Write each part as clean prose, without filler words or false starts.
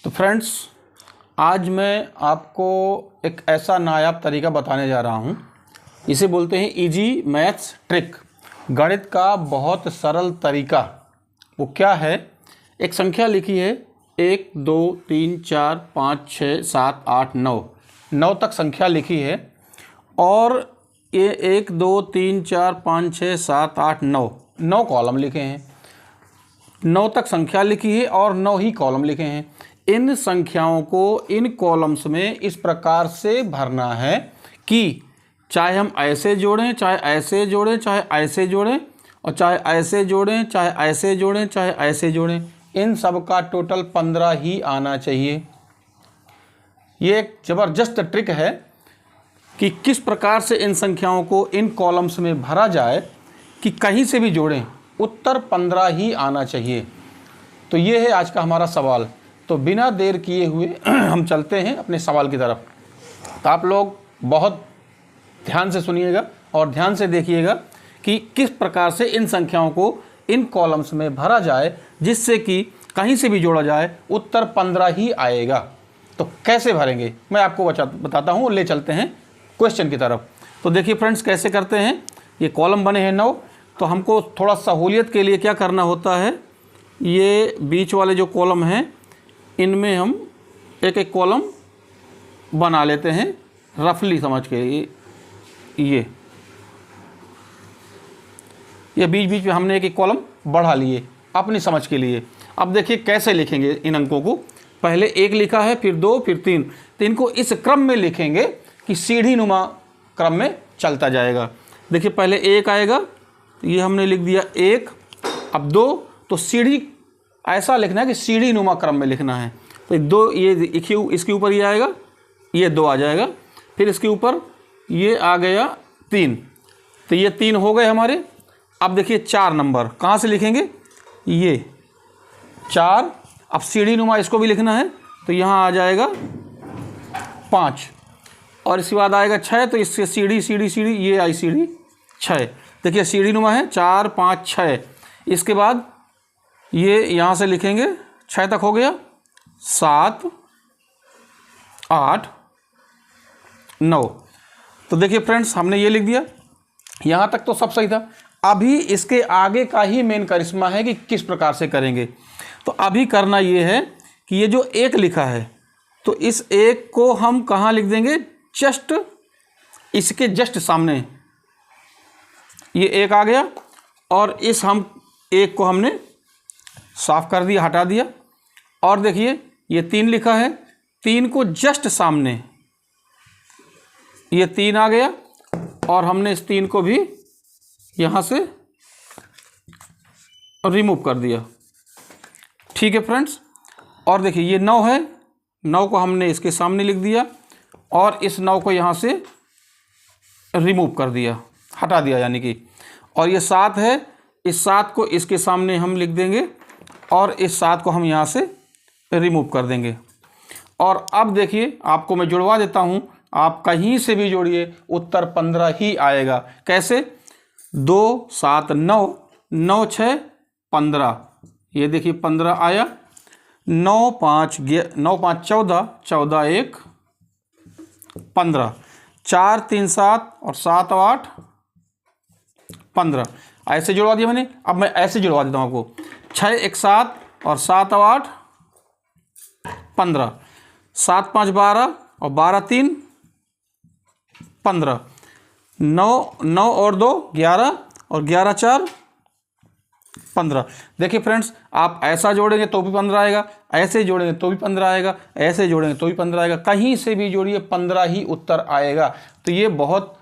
तो फ्रेंड्स, आज मैं आपको एक ऐसा नायाब तरीका बताने जा रहा हूँ। इसे बोलते हैं इजी मैथ्स ट्रिक, गणित का बहुत सरल तरीका। वो क्या है? एक संख्या लिखी है 1 2 3 4 5 6 7 8 9 तक संख्या लिखी है और ये 1 2 3 4 5 6 7 8 9 कॉलम लिखे हैं। 9 तक संख्या लिखी है और 9 ही कॉलम लिखे हैं। इन संख्याओं को इन कॉलम्स में इस प्रकार से भरना है कि चाहे हम ऐसे जोड़ें, चाहे ऐसे जोड़ें, चाहे ऐसे जोड़ें, और चाहे ऐसे जोड़ें, चाहे ऐसे जोड़ें, चाहे ऐसे जोड़ें, इन सब का टोटल 15 ही आना चाहिए। ये एक ज़बरदस्त ट्रिक है कि किस प्रकार से इन संख्याओं को इन कॉलम्स में भरा जाए कि कहीं से भी जोड़ें, उत्तर 15 ही आना चाहिए। तो ये है आज का हमारा सवाल। तो बिना देर किए हुए हम चलते हैं अपने सवाल की तरफ। तो आप लोग बहुत ध्यान से सुनिएगा और ध्यान से देखिएगा कि किस प्रकार से इन संख्याओं को इन कॉलम्स में भरा जाए जिससे कि कहीं से भी जोड़ा जाए उत्तर 15 ही आएगा। तो कैसे भरेंगे मैं आपको बताता हूँ। ले चलते हैं क्वेश्चन की तरफ। तो देखिए फ्रेंड्स, कैसे करते हैं। ये कॉलम बने हैं 9। तो हमको थोड़ा सहूलियत के लिए क्या करना होता है, ये बीच वाले जो कॉलम हैं इनमें हम एक एक कॉलम बना लेते हैं रफली समझ के। ये बीच बीच में हमने एक एक कॉलम बढ़ा लिए अपनी समझ के लिए। अब देखिए कैसे लिखेंगे इन अंकों को। पहले 1 लिखा है, फिर 2, फिर 3। तो इनको इस क्रम में लिखेंगे कि सीढ़ी नुमा क्रम में चलता जाएगा। देखिए पहले 1 आएगा, ये हमने लिख दिया 1। अब 2, तो सीढ़ी ऐसा लिखना है कि सीढ़ी नुमा क्रम में लिखना है। तो 2, ये इसके ऊपर ये आएगा, ये 2 आ जाएगा। फिर इसके ऊपर ये आ गया 3। तो ये 3 हो गए हमारे। अब देखिए 4 नंबर कहाँ से लिखेंगे, ये 4। अब सीढ़ी नुमा इसको भी लिखना है, तो यहाँ आ जाएगा 5। और इसके बाद आएगा 6। तो इससे सीढ़ी सीढ़ी सीढ़ी, ये आई सीढ़ी 6। देखिए सीढ़ी नुमा है 4 5 6। इसके बाद ये यहाँ से लिखेंगे 6 तक हो गया, 7 8 9। तो देखिए फ्रेंड्स, हमने ये लिख दिया। यहाँ तक तो सब सही था। अभी इसके आगे का ही मेन करिश्मा है कि किस प्रकार से करेंगे। तो अभी करना ये है कि ये जो 1 लिखा है, तो इस 1 को हम कहाँ लिख देंगे, जस्ट इसके जस्ट सामने ये 1 आ गया। और इस हम 1 को हमने साफ कर दिया, हटा दिया। और देखिए ये 3 लिखा है, 3 को जस्ट सामने ये 3 आ गया और हमने इस 3 को भी यहाँ से रिमूव कर दिया। ठीक है फ्रेंड्स। और देखिए ये 9 है, 9 को हमने इसके सामने लिख दिया और इस 9 को यहाँ से रिमूव कर दिया, हटा दिया यानी कि। और ये 7 है, इस 7 को इसके सामने हम लिख देंगे और इस 7 को हम यहाँ से रिमूव कर देंगे। और अब देखिए आपको मैं जुड़वा देता हूँ, आप कहीं से भी जोड़िए उत्तर 15 ही आएगा। कैसे? 2 7 9 9 6 15। ये देखिए 15 आया। 9 5 14 14 1 15। 4 3 7 और 7 8 15। ऐसे जुड़वा दिया मैंने। अब मैं ऐसे जुड़वा देता हूँ आपको। 6 1 7 और 7 8 15। 7 5 12 और 12 3 15। 9 और 2 11 और 11 4 15। देखिए फ्रेंड्स, आप ऐसा जोड़ेंगे तो भी 15 आएगा, ऐसे जोड़ेंगे तो भी 15 आएगा, ऐसे जोड़ेंगे तो भी 15 आएगा। कहीं से भी जोड़िए 15 ही उत्तर आएगा। तो ये बहुत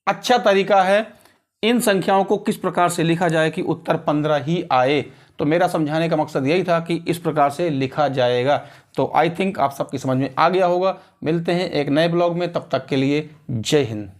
अच्छा तरीका है इन संख्याओं को किस प्रकार से लिखा जाए कि उत्तर 15 ही आए। तो मेरा समझाने का मकसद यही था कि इस प्रकार से लिखा जाएगा। तो आई थिंक आप सबकी समझ में आ गया होगा। मिलते हैं एक नए ब्लॉग में, तब तक के लिए जय हिंद।